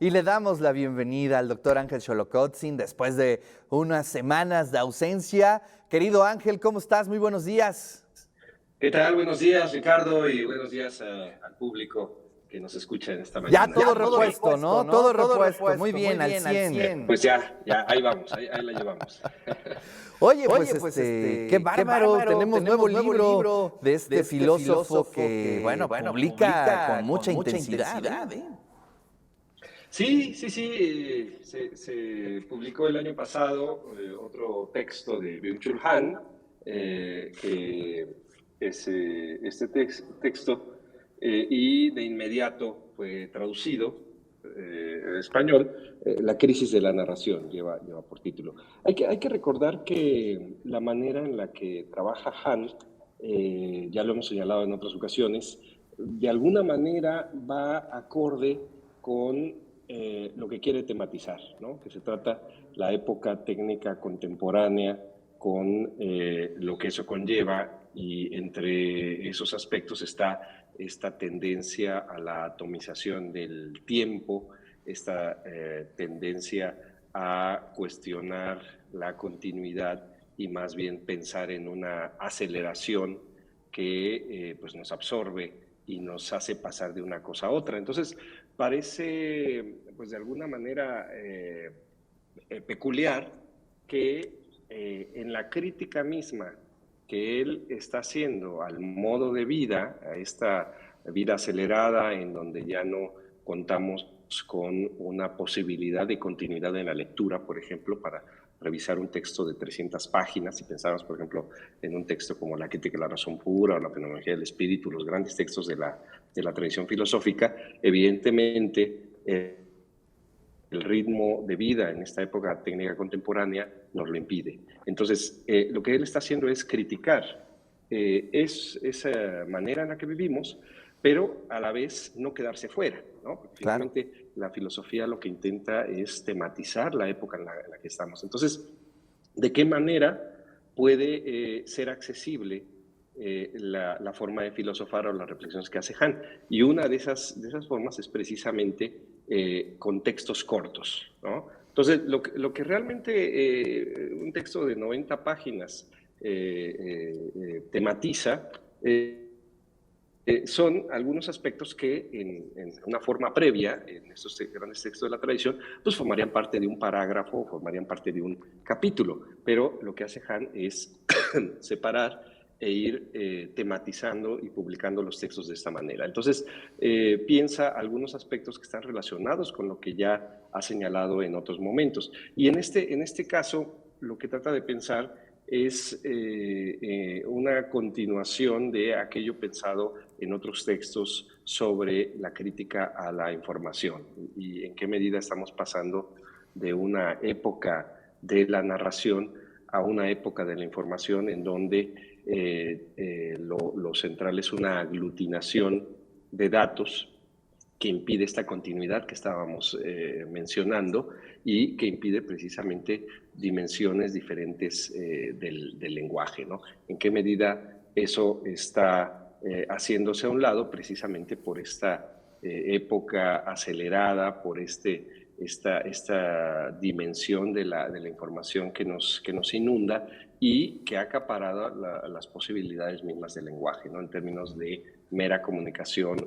y le damos la bienvenida al doctor Ángel Xolocotzin después de unas semanas de ausencia. Querido Ángel, ¿cómo estás? Muy buenos días. ¿Qué tal? Buenos días, Ricardo, y buenos días al público que nos escucha en esta Ya mañana. todo repuesto, ¿no? Todo repuesto. Muy bien, al 100. Pues ya, ahí vamos, ahí la llevamos. Oye, pues qué bárbaro. Tenemos nuevo libro de este filósofo que, bueno, publica con mucha intensidad, ¿eh? Sí, se publicó el año pasado otro texto de Byung-Chul Han, que es texto, y de inmediato fue traducido en español. La crisis de la narración lleva por título. Hay que recordar que la manera en la que trabaja Han, ya lo hemos señalado en otras ocasiones, de alguna manera va acorde con lo que quiere tematizar, ¿no? Que se trata la época técnica contemporánea con lo que eso conlleva, y entre esos aspectos está esta tendencia a la atomización del tiempo, esta tendencia a cuestionar la continuidad y más bien pensar en una aceleración que pues nos absorbe y nos hace pasar de una cosa a otra. Entonces, parece, pues de alguna manera, peculiar que en la crítica misma que él está haciendo al modo de vida, a esta vida acelerada en donde ya no contamos con una posibilidad de continuidad en la lectura, por ejemplo, para revisar un texto de 300 páginas, si pensamos, por ejemplo, en un texto como La crítica de la razón pura o La fenomenología del espíritu, los grandes textos de la tradición filosófica, evidentemente el ritmo de vida en esta época técnica contemporánea nos lo impide. Entonces, lo que él está haciendo es criticar esa manera en la que vivimos, pero a la vez no quedarse fuera, ¿no? Porque finalmente Claro. la filosofía lo que intenta es tematizar la época en la que estamos. Entonces, ¿de qué manera puede ser accesible la forma de filosofar o las reflexiones que hace Han? Y una de esas formas es precisamente con textos cortos, ¿no? Entonces, lo que realmente un texto de 90 páginas tematiza son algunos aspectos que en una forma previa, en estos grandes textos de la tradición, pues formarían parte de un parágrafo, formarían parte de un capítulo, pero lo que hace Han es separar e ir tematizando y publicando los textos de esta manera. Entonces, piensa algunos aspectos que están relacionados con lo que ya ha señalado en otros momentos. Y en este caso, lo que trata de pensar es una continuación de aquello pensado en otros textos sobre la crítica a la información y en qué medida estamos pasando de una época de la narración a una época de la información en donde lo central es una aglutinación de datos que impide esta continuidad que estábamos mencionando y que impide precisamente dimensiones diferentes del lenguaje, ¿no? ¿En qué medida eso está haciéndose a un lado precisamente por esta época acelerada, por esta dimensión de la información que nos inunda y que ha acaparado las posibilidades mismas del lenguaje, ¿no? En términos de mera comunicación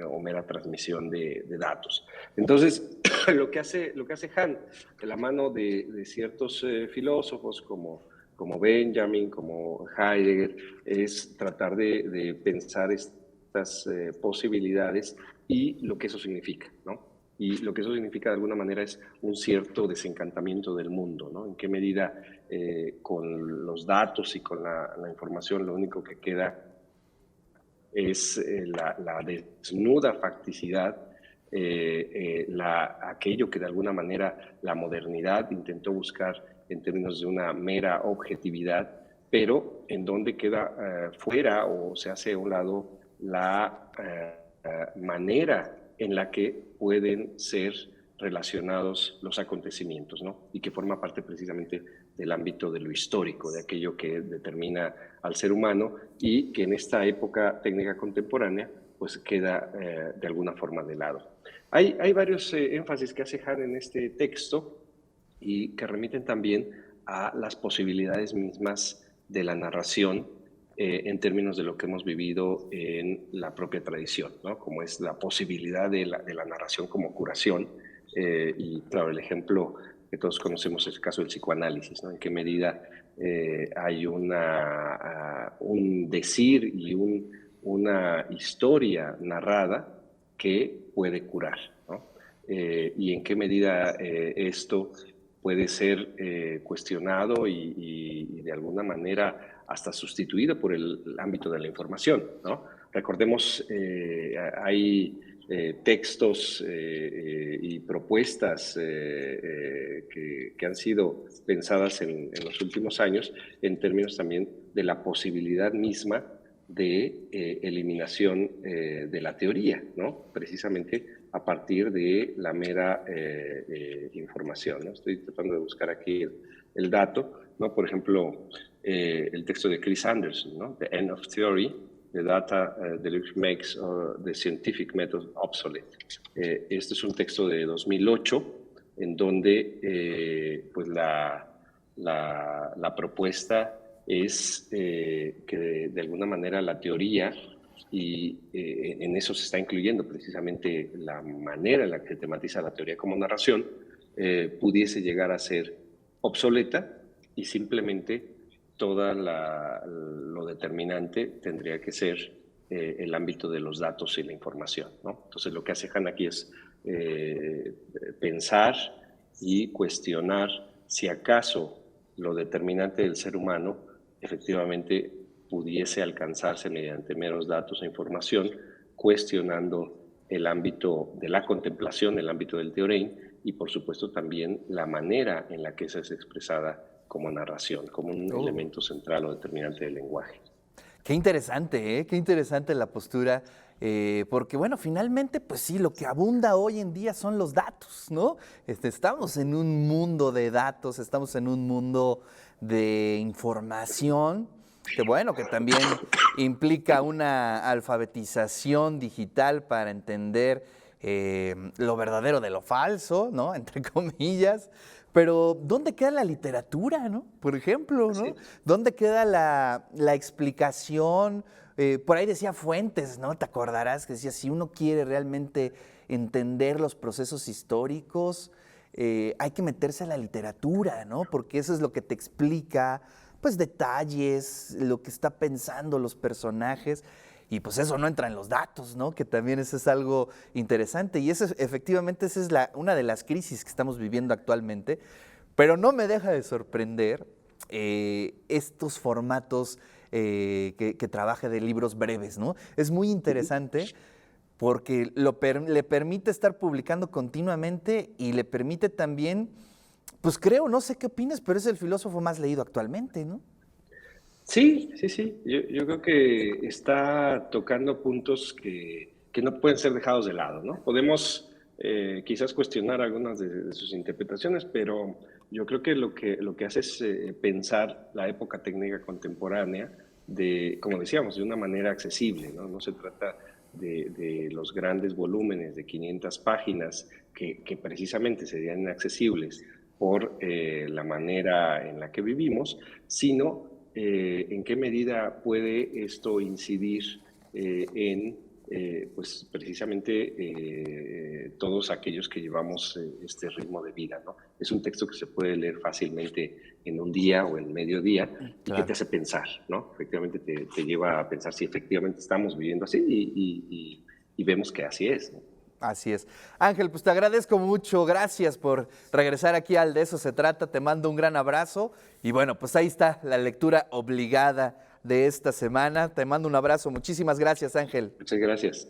o mera transmisión de datos. Entonces, lo que hace Han, de la mano de ciertos filósofos como Benjamin, como Heidegger, es tratar de pensar estas posibilidades y lo que eso significa, ¿no? Y lo que eso significa de alguna manera es un cierto desencantamiento del mundo, ¿no? En qué medida con los datos y con la información lo único que queda es la desnuda facticidad, aquello que de alguna manera la modernidad intentó buscar en términos de una mera objetividad, pero en donde queda fuera o se hace a un lado la manera en la que pueden ser relacionados los acontecimientos, ¿no? Y que forma parte precisamente del ámbito de lo histórico, de aquello que determina al ser humano y que en esta época técnica contemporánea pues queda de alguna forma de lado. Hay varios énfasis que hace Han en este texto y que remiten también a las posibilidades mismas de la narración en términos de lo que hemos vivido en la propia tradición, ¿no? Como es la posibilidad de la narración como curación. Y claro, el ejemplo que todos conocemos es el caso del psicoanálisis, ¿no? En qué medida hay un decir y una historia narrada que puede curar, ¿no? Y en qué medida esto puede ser cuestionado y de alguna manera hasta sustituido por el ámbito de la información, ¿no? Recordemos, hay textos y propuestas que han sido pensadas en los últimos años en términos también de la posibilidad misma de eliminación de la teoría, ¿no? Precisamente a partir de la mera información, ¿no? Estoy tratando de buscar aquí el dato, ¿no? Por ejemplo, el texto de Chris Anderson, ¿no? The End of Theory, the data that makes the scientific method obsolete. Este es un texto de 2008 en donde pues la propuesta es que de alguna manera la teoría, y en eso se está incluyendo precisamente la manera en la que tematiza la teoría como narración, pudiese llegar a ser obsoleta y simplemente lo determinante tendría que ser el ámbito de los datos y la información, ¿no? Entonces lo que hace Han aquí es pensar y cuestionar si acaso lo determinante del ser humano efectivamente pudiese alcanzarse mediante meros datos e información, cuestionando el ámbito de la contemplación, el ámbito del teorema, y por supuesto también la manera en la que esa es expresada como narración, como un elemento central o determinante del lenguaje. Qué interesante, ¿eh? Qué interesante la postura, porque bueno, finalmente, pues sí, lo que abunda hoy en día son los datos, ¿no? Estamos en un mundo de datos, estamos en un mundo de información, que bueno, que también implica una alfabetización digital para entender lo verdadero de lo falso, ¿no? Entre comillas. Pero ¿dónde queda la literatura, no? Por ejemplo, ¿no? Sí. ¿Dónde queda la explicación? Por ahí decía Fuentes, ¿no? Te acordarás que decía, si uno quiere realmente entender los procesos históricos, hay que meterse a la literatura, ¿no? Porque eso es lo que te explica, pues, detalles, lo que está pensando los personajes. Y pues eso no entra en los datos, ¿no? Que también eso es algo interesante. Y eso efectivamente esa es una de las crisis que estamos viviendo actualmente. Pero no me deja de sorprender estos formatos que trabaje de libros breves, ¿no? Es muy interesante porque le permite estar publicando continuamente y le permite también, pues creo, no sé qué opinas, pero es el filósofo más leído actualmente, ¿no? Sí, sí, sí. Yo creo que está tocando puntos que no pueden ser dejados de lado, ¿no? Podemos quizás cuestionar algunas de sus interpretaciones, pero yo creo que lo que hace es pensar la época técnica contemporánea como decíamos, de una manera accesible, ¿no? No se trata de los grandes volúmenes de 500 páginas que precisamente serían inaccesibles por la manera en la que vivimos, sino en qué medida puede esto incidir en pues precisamente todos aquellos que llevamos este ritmo de vida, ¿no? Es un texto que se puede leer fácilmente en un día o en medio día y que te hace pensar, ¿no? Efectivamente te lleva a pensar si efectivamente estamos viviendo así y vemos que así es, ¿no? Así es. Ángel, pues te agradezco mucho, gracias por regresar aquí al De Eso Se Trata, te mando un gran abrazo y bueno, pues ahí está la lectura obligada de esta semana, te mando un abrazo, muchísimas gracias, Ángel. Muchas gracias.